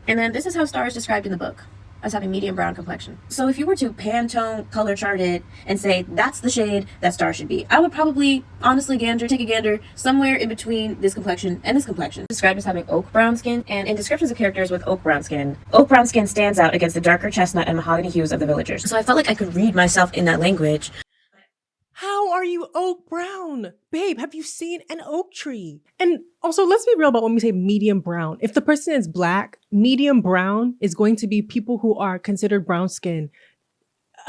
And then this is how Star is described in the book, as having medium brown complexion. So if you were to Pantone color chart it and say that's the shade that Star should be, I would probably honestly take a gander somewhere in between this complexion and this complexion. Described as having oak brown skin, and in descriptions of characters with oak brown skin stands out against the darker chestnut and mahogany hues of the villagers. So I felt like I could read myself in that language. How are you oak brown? Babe, have you seen an oak tree? And also, let's be real about when we say medium brown. If the person is black, medium brown is going to be people who are considered brown skin.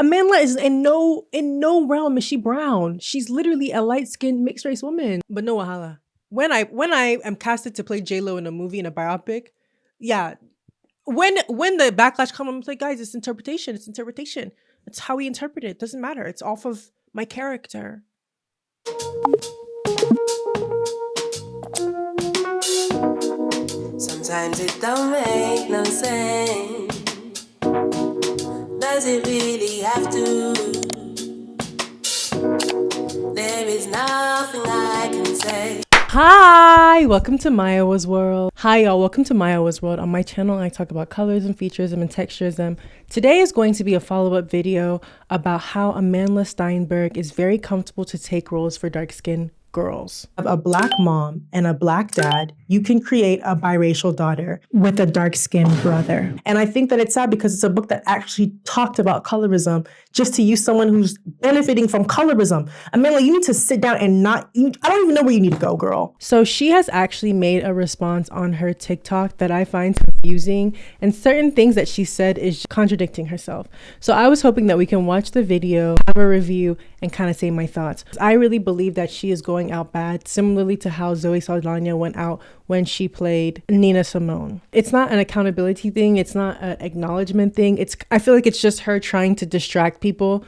Amandla is in no realm is she brown. She's literally a light-skinned mixed race woman. But no wahala. When I am casted to play J-Lo in a movie, in a biopic, yeah. When the backlash comes, I'm like, guys, it's interpretation. It's how we interpret it. It doesn't matter. It's off of my character. Sometimes it don't make no sense. Does it really have to? There is nothing I can say. Hi, welcome to Maya's World. Hi y'all, welcome to Maya's World. On my channel, I talk about colorism, featurism, and texturism. Today is going to be a follow-up video about how Amandla Stenberg is very comfortable to take roles for dark-skinned girls. Have a black mom and a black dad, you can create a biracial daughter with a dark-skinned brother. And I think that it's sad because it's a book that actually talked about colorism just to use someone who's benefiting from colorism. Amandla, you need to sit down and I don't even know where you need to go, girl. So she has actually made a response on her TikTok that I find confusing, and certain things that she said is contradicting herself. So I was hoping that we can watch the video, have a review, and kind of say my thoughts. I really believe that she is going out bad, similarly to how Zoe Saldana went out when she played Nina Simone. It's not an accountability thing. It's not an acknowledgement thing. I feel like it's just her trying to distract people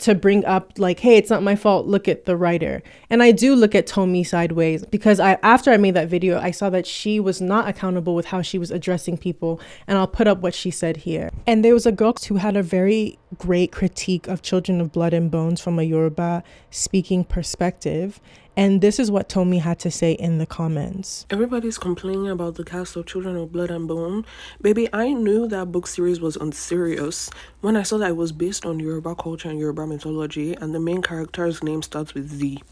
to bring up like, hey, it's not my fault, look at the writer. And I do look at Tomi sideways because after I made that video, I saw that she was not accountable with how she was addressing people, and I'll put up what she said here. And there was a girl who had a very great critique of Children of Blood and Bones from a Yoruba speaking perspective. And this is what Tomi had to say in the comments. Everybody's complaining about the cast of Children of Blood and Bone. Baby, I knew that book series was unserious when I saw that it was based on Yoruba culture and Yoruba mythology, and the main character's name starts with Z.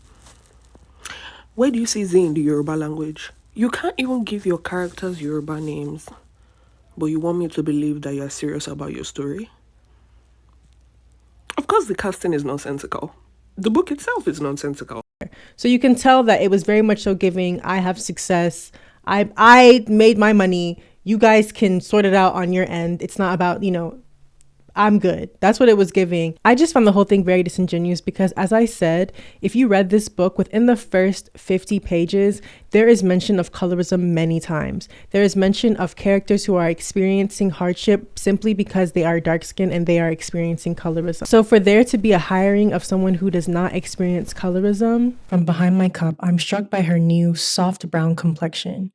Where do you see Z in the Yoruba language? You can't even give your characters Yoruba names, but you want me to believe that you're serious about your story? Of course, the casting is nonsensical. The book itself is nonsensical. So you can tell that it was very much so giving, I have success, I made my money, you guys can sort it out on your end. It's not about, I'm good. That's what it was giving. I just found the whole thing very disingenuous because, as I said, if you read this book, within the first 50 pages, there is mention of colorism many times. There is mention of characters who are experiencing hardship simply because they are dark-skinned and they are experiencing colorism. So for there to be a hiring of someone who does not experience colorism, from behind my cup, I'm struck by her new soft brown complexion.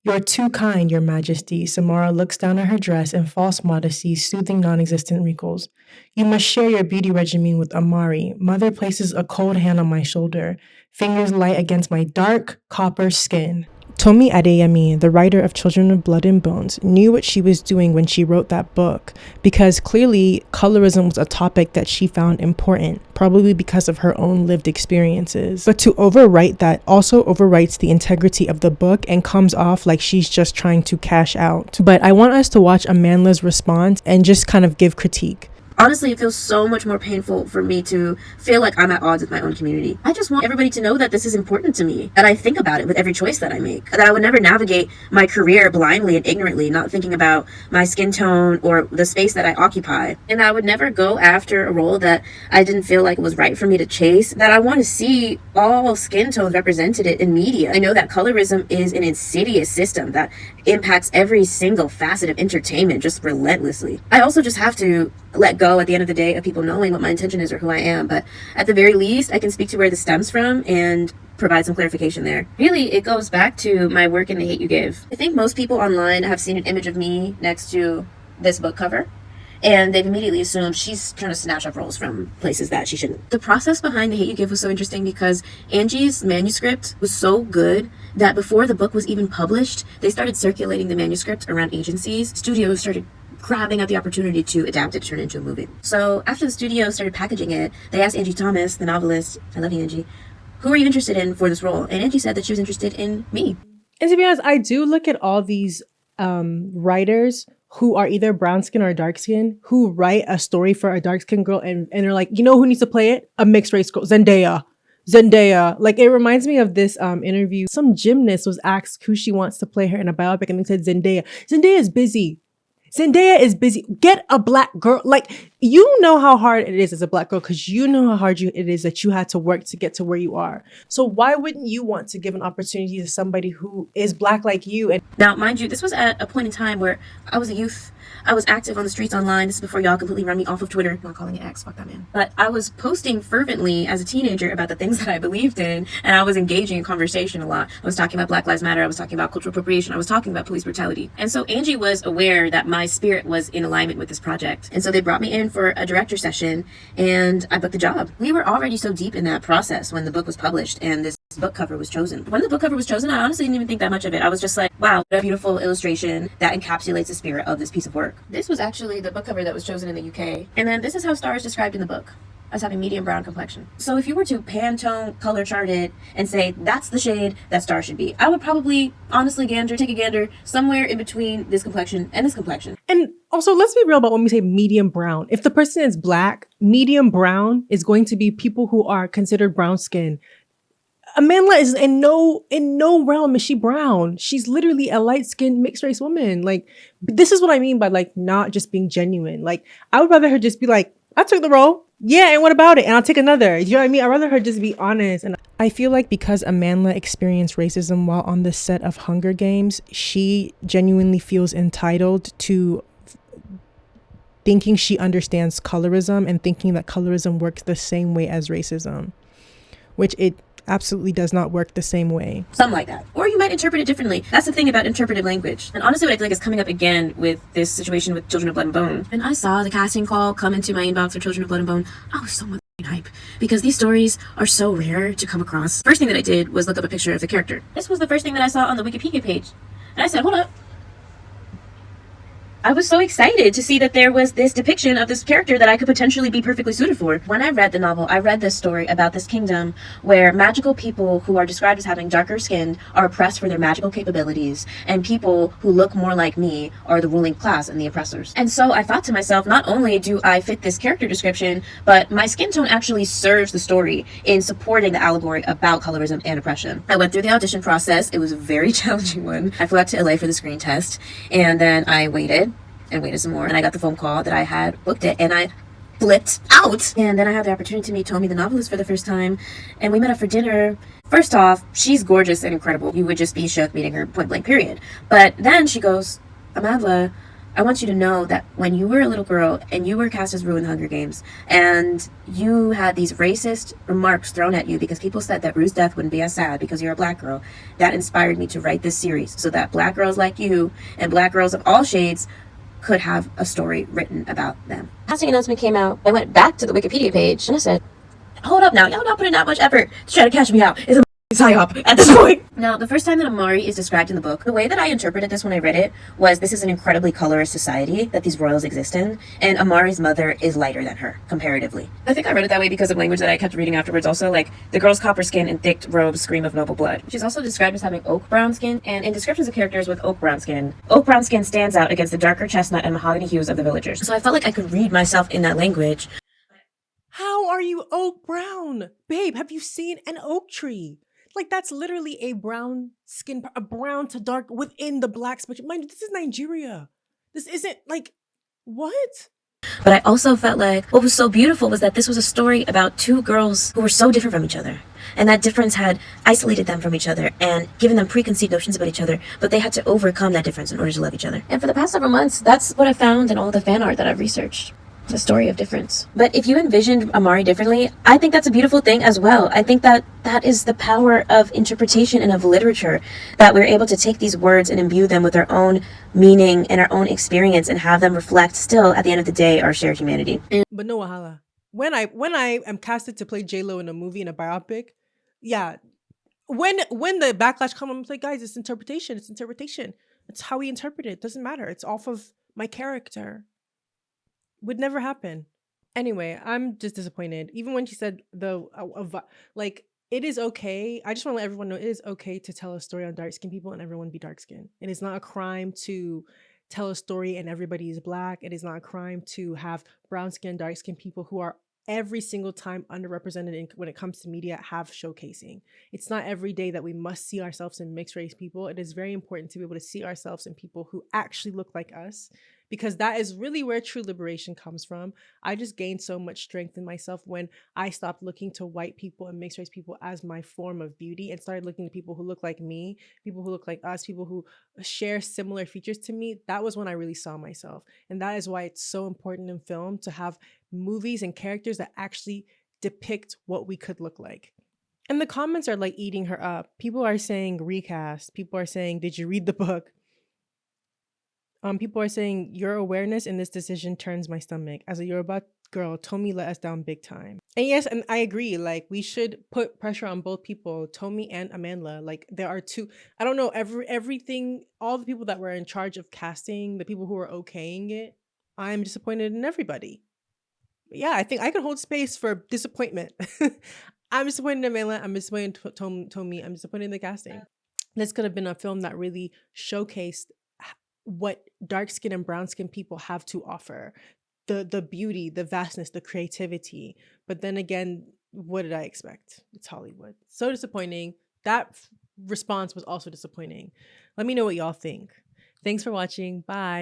You're too kind, Your Majesty. Samara looks down at her dress in false modesty, soothing non-existent wrinkles. You must share your beauty regimen with Amari. Mother places a cold hand on my shoulder, fingers light against my dark copper skin. Tomi Adeyemi, the writer of Children of Blood and Bones, knew what she was doing when she wrote that book, because clearly colorism was a topic that she found important, probably because of her own lived experiences. But to overwrite that also overwrites the integrity of the book and comes off like she's just trying to cash out. But I want us to watch Amandla's response and just kind of give critique. Honestly, it feels so much more painful for me to feel like I'm at odds with my own community. I just want everybody to know that this is important to me, that I think about it with every choice that I make, that I would never navigate my career blindly and ignorantly, not thinking about my skin tone or the space that I occupy, and that I would never go after a role that I didn't feel like was right for me to chase, that I want to see all skin tones represented in media. I know that colorism is an insidious system that impacts every single facet of entertainment just relentlessly. I also just have to let go at the end of the day of people knowing what my intention is or who I am, but at the very least I can speak to where this stems from and provide some clarification there. Really, it goes back to my work in The Hate U Give. I think most people online have seen an image of me next to this book cover, And they've immediately assumed she's trying to snatch up roles from places that she shouldn't. The process behind The Hate You Give was so interesting because Angie's manuscript was so good that before the book was even published, they started circulating the manuscript around agencies. Studios started grabbing at the opportunity to adapt it to turn it into a movie. So after the studio started packaging it, they asked Angie Thomas, the novelist, I love you, Angie, who are you interested in for this role? And Angie said that she was interested in me. And to be honest, I do look at all these writers who are either brown skin or dark skin who write a story for a dark skinned girl and they're like, you know who needs to play it? A mixed race girl, Zendaya. Like, it reminds me of this interview. Some gymnast was asked who she wants to play her in a biopic and they said Zendaya. Zendaya is busy. Get a black girl. Like, you know how hard it is as a black girl because you know how hard it is that you had to work to get to where you are. So why wouldn't you want to give an opportunity to somebody who is black like you? And now, mind you, this was at a point in time where I was a youth. I was active on the streets online. This is before y'all completely run me off of Twitter. I'm not calling it X, fuck that man. But I was posting fervently as a teenager about the things that I believed in, and I was engaging in conversation a lot. I was talking about Black Lives Matter. I was talking about cultural appropriation. I was talking about police brutality. And so Angie was aware that my spirit was in alignment with this project. And so they brought me in for a director session, and I booked the job. We were already so deep in that process when the book was published and this book cover was chosen. When the book cover was chosen, I honestly didn't even think that much of it. I was just like, wow, what a beautiful illustration that encapsulates the spirit of this piece of work. This was actually the book cover that was chosen in the UK. And then this is how Star is described in the book, as having medium brown complexion. So if you were to Pantone color chart it and say that's the shade that Star should be, I would probably honestly take a gander somewhere in between this complexion and this complexion. And also, let's be real about when we say medium brown. If the person is black, medium brown is going to be people who are considered brown skin. Amandla is in no realm is she brown. She's literally a light-skinned mixed race woman. Like, this is what I mean by like not just being genuine. Like, I would rather her just be like, I took the role. Yeah, and what about it? And I'll take another. You know what I mean? I'd rather her just be honest. And I feel like because Amandla experienced racism while on the set of Hunger Games, she genuinely feels entitled to thinking she understands colorism and thinking that colorism works the same way as racism, which it absolutely does not work the same way. Something like that. Or you might interpret it differently. That's the thing about interpretive language. And honestly, what I feel like is coming up again with this situation with Children of Blood and Bone. When I saw the casting call come into my inbox for Children of Blood and Bone, I was so hype because these stories are so rare to come across. First thing that I did was look up a picture of the character. This was the first thing that I saw on the Wikipedia page. And I said, hold up. I was so excited to see that there was this depiction of this character that I could potentially be perfectly suited for. When I read the novel, I read this story about this kingdom where magical people who are described as having darker skin are oppressed for their magical capabilities, and people who look more like me are the ruling class and the oppressors. And so I thought to myself, not only do I fit this character description, but my skin tone actually serves the story in supporting the allegory about colorism and oppression. I went through the audition process. It was a very challenging one. I flew out to LA for the screen test, and then I waited some more, and I got the phone call that I had booked it, and I flipped out. And then I had the opportunity to meet Tomi, the novelist, for the first time, and we met up for dinner. First off, she's gorgeous and incredible. You would just be shook meeting her, point blank, period. But then she goes, Amandla, I want you to know that when you were a little girl and you were cast as Rue in the Hunger Games, and you had these racist remarks thrown at you because people said that Rue's death wouldn't be as sad because you're a black girl, that inspired me to write this series so that black girls like you and black girls of all shades could have a story written about them. Casting announcement came out. I went back to the Wikipedia page and I said, hold up now, y'all not putting that much effort to try to catch me out. It's a psyop at this point. Now, the first time that Amari is described in the book, the way that I interpreted this when I read it was this is an incredibly colorist society that these royals exist in, and Amari's mother is lighter than her, comparatively. I think I read it that way because of language that I kept reading afterwards also, like, the girl's copper skin and thick robes scream of noble blood. She's also described as having oak brown skin, and in descriptions of characters with oak brown skin stands out against the darker chestnut and mahogany hues of the villagers. So I felt like I could read myself in that language. How are you oak brown? Babe, have you seen an oak tree? Like, that's literally a brown skin, a brown to dark within the black spectrum. Mind you, this is Nigeria. This isn't like, what? But I also felt like what was so beautiful was that this was a story about two girls who were so different from each other. And that difference had isolated them from each other and given them preconceived notions about each other, but they had to overcome that difference in order to love each other. And for the past several months, that's what I found in all the fan art that I've researched. It's a story of difference. But if you envisioned Amari differently, I think that's a beautiful thing as well. I think that that is the power of interpretation and of literature, that we're able to take these words and imbue them with our own meaning and our own experience and have them reflect still, at the end of the day, our shared humanity. But no wahala. When I am casted to play J-Lo in a movie, in a biopic, yeah. When the backlash comes, I'm like, guys, it's interpretation. It's interpretation. It's how we interpret it. It doesn't matter. It's off of my character. Would never happen. Anyway, I'm just disappointed. Even when she said like, it is okay. I just want to let everyone know it is okay to tell a story on dark skinned people and everyone be dark skinned. It is not a crime to tell a story and everybody is black. It is not a crime to have brown skinned, dark skinned people who are every single time underrepresented when it comes to media have showcasing. It's not every day that we must see ourselves in mixed race people. It is very important to be able to see ourselves in people who actually look like us, because that is really where true liberation comes from. I just gained so much strength in myself when I stopped looking to white people and mixed race people as my form of beauty and started looking to people who look like me, people who look like us, people who share similar features to me. That was when I really saw myself. And that is why it's so important in film to have movies and characters that actually depict what we could look like. And the comments are like eating her up. People are saying recast. People are saying, did you read the book? People are saying your awareness in this decision turns my stomach. As a Yoruba girl, Tomi let us down big time. And yes, and I agree. Like, we should put pressure on both people, Tomi and Amandla. Like, there are two. I don't know, everything. All the people that were in charge of casting, the people who were okaying it. I'm disappointed in everybody. But yeah, I think I could hold space for disappointment. I'm disappointed in Amandla. I'm disappointed in Tomi. I'm disappointed in the casting. This could have been a film that really showcased what dark skin and brown skin people have to offer, the beauty, the vastness, the creativity. But then again, what did I expect? It's Hollywood. So disappointing. That response was also disappointing. Let me know what y'all think. Thanks for watching. Bye.